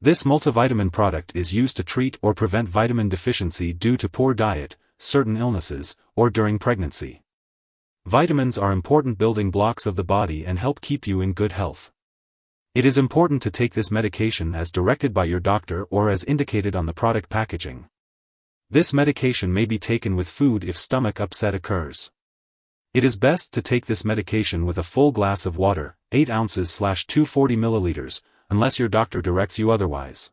This multivitamin product is used to treat or prevent vitamin deficiency due to poor diet, certain illnesses, or during pregnancy. Vitamins are important building blocks of the body and help keep you in good health. It is important to take this medication as directed by your doctor or as indicated on the product packaging. This medication may be taken with food if stomach upset occurs. It is best to take this medication with a full glass of water, 8 ounces/240 milliliters, unless your doctor directs you otherwise.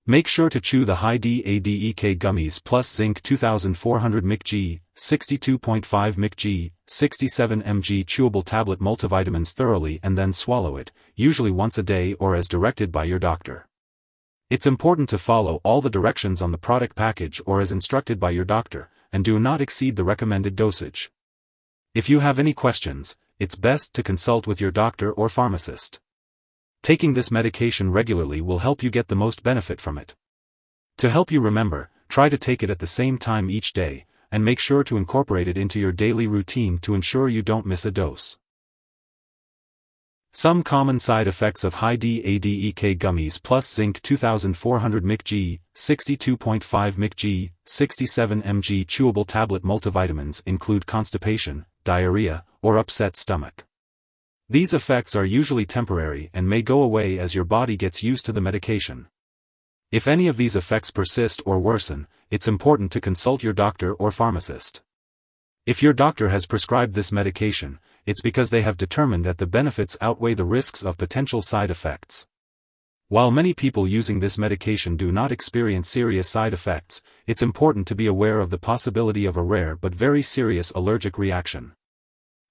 Make sure to chew the high Adek gummies plus zinc 2400 Mcg-62.5 Mcg-67 mg chewable tablet multivitamins thoroughly and then swallow it, usually once a day or as directed by your doctor. It's important to follow all the directions on the product package or as instructed by your doctor, and do not exceed the recommended dosage. If you have any questions, it's best to consult with your doctor or pharmacist. Taking this medication regularly will help you get the most benefit from it. To help you remember, try to take it at the same time each day, and make sure to incorporate it into your daily routine to ensure you don't miss a dose. Some common side effects of high Adek gummies plus zinc 2400 Mcg-62.5 Mcg-67 mg chewable tablet multivitamins include constipation, diarrhea, or upset stomach. These effects are usually temporary and may go away as your body gets used to the medication. If any of these effects persist or worsen, it's important to consult your doctor or pharmacist. If your doctor has prescribed this medication, it's because they have determined that the benefits outweigh the risks of potential side effects. While many people using this medication do not experience serious side effects, it's important to be aware of the possibility of a rare but very serious allergic reaction.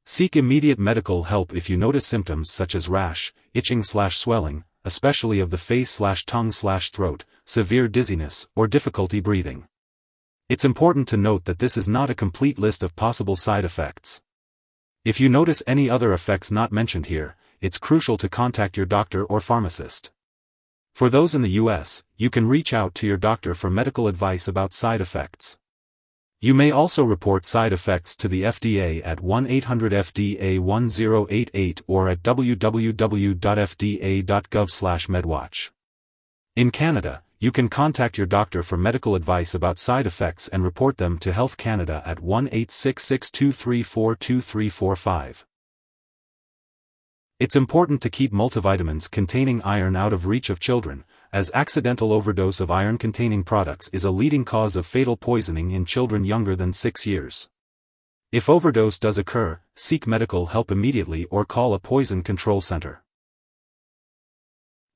Seek immediate medical help if you notice symptoms such as rash, itching/swelling, especially of the face/tongue/throat, severe dizziness, or difficulty breathing. It's important to note that this is not a complete list of possible side effects. If you notice any other effects not mentioned here, it's crucial to contact your doctor or pharmacist. For those in the US, you can reach out to your doctor for medical advice about side effects. You may also report side effects to the FDA at 1-800-FDA-1088 or at www.fda.gov/medwatch. In Canada, you can contact your doctor for medical advice about side effects and report them to Health Canada at 1-866-234-2345. It's important to keep multivitamins containing iron out of reach of children, as accidental overdose of iron-containing products is a leading cause of fatal poisoning in children younger than 6 years. If overdose does occur, seek medical help immediately or call a poison control center.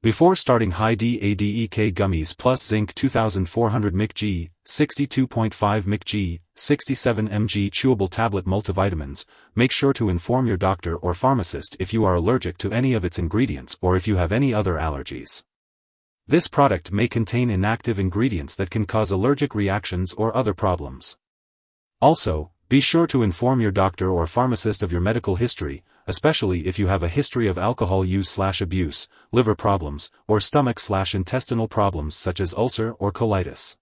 Before starting high Adek gummies plus zinc 2400 Mcg-62.5 Mcg-67 mg chewable tablet multivitamins, make sure to inform your doctor or pharmacist if you are allergic to any of its ingredients or if you have any other allergies. This product may contain inactive ingredients that can cause allergic reactions or other problems. Also, be sure to inform your doctor or pharmacist of your medical history, especially if you have a history of alcohol use/abuse, liver problems, or stomach/intestinal problems such as ulcer or colitis.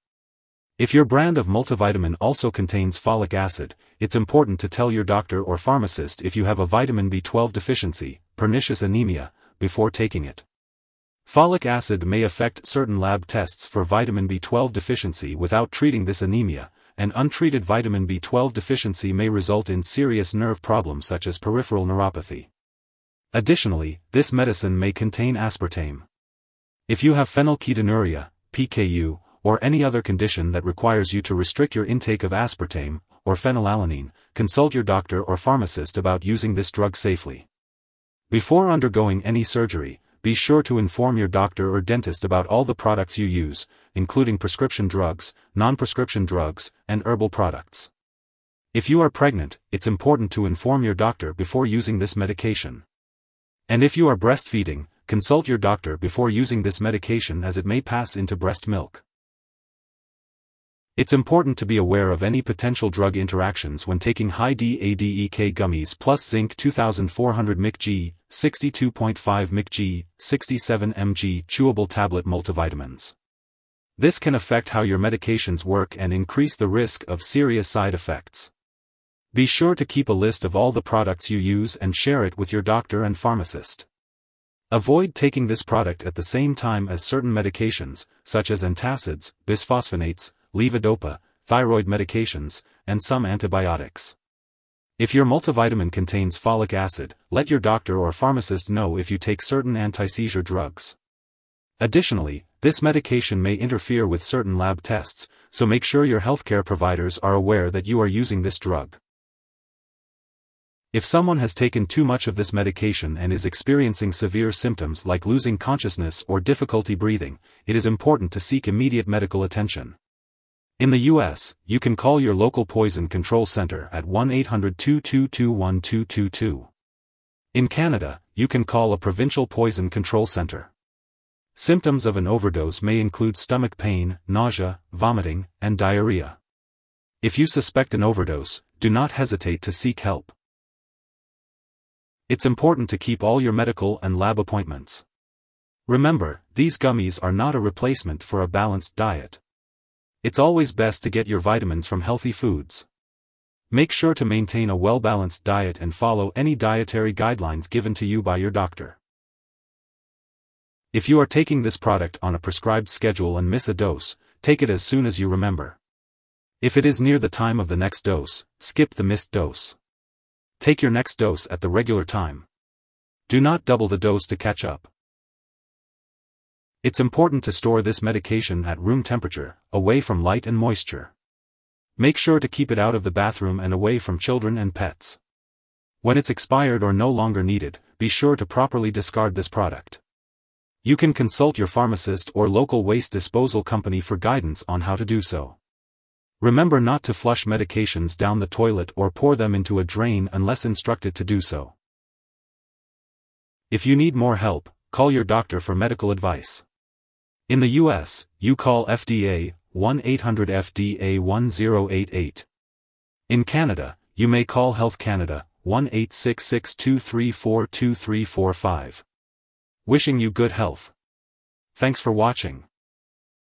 If your brand of multivitamin also contains folic acid, it's important to tell your doctor or pharmacist if you have a vitamin B12 deficiency, pernicious anemia, before taking it. Folic acid may affect certain lab tests for vitamin B12 deficiency without treating this anemia, and untreated vitamin B12 deficiency may result in serious nerve problems such as peripheral neuropathy. Additionally, this medicine may contain aspartame. If you have phenylketonuria, PKU, or any other condition that requires you to restrict your intake of aspartame, or phenylalanine, consult your doctor or pharmacist about using this drug safely. Before undergoing any surgery, be sure to inform your doctor or dentist about all the products you use, including prescription drugs, non-prescription drugs, and herbal products. If you are pregnant, it's important to inform your doctor before using this medication. And if you are breastfeeding, consult your doctor before using this medication as it may pass into breast milk. It's important to be aware of any potential drug interactions when taking high Adek gummies plus zinc 2400 Mcg-62.5 Mcg-67 mg chewable tablet multivitamins. This can affect how your medications work and increase the risk of serious side effects. Be sure to keep a list of all the products you use and share it with your doctor and pharmacist. Avoid taking this product at the same time as certain medications, such as antacids, bisphosphonates, levodopa, thyroid medications, and some antibiotics. If your multivitamin contains folic acid, let your doctor or pharmacist know if you take certain anti-seizure drugs. Additionally, this medication may interfere with certain lab tests, so make sure your healthcare providers are aware that you are using this drug. If someone has taken too much of this medication and is experiencing severe symptoms like losing consciousness or difficulty breathing, it is important to seek immediate medical attention. In the U.S., you can call your local poison control center at 1-800-222-1222. In Canada, you can call a provincial poison control center. Symptoms of an overdose may include stomach pain, nausea, vomiting, and diarrhea. If you suspect an overdose, do not hesitate to seek help. It's important to keep all your medical and lab appointments. Remember, these gummies are not a replacement for a balanced diet. It's always best to get your vitamins from healthy foods. Make sure to maintain a well-balanced diet and follow any dietary guidelines given to you by your doctor. If you are taking this product on a prescribed schedule and miss a dose, take it as soon as you remember. If it is near the time of the next dose, skip the missed dose. Take your next dose at the regular time. Do not double the dose to catch up. It's important to store this medication at room temperature, away from light and moisture. Make sure to keep it out of the bathroom and away from children and pets. When it's expired or no longer needed, be sure to properly discard this product. You can consult your pharmacist or local waste disposal company for guidance on how to do so. Remember not to flush medications down the toilet or pour them into a drain unless instructed to do so. If you need more help, call your doctor for medical advice. In the U.S., you call FDA, 1-800-FDA-1088. In Canada, you may call Health Canada, 1-866-234-2345. Wishing you good health. Thanks for watching.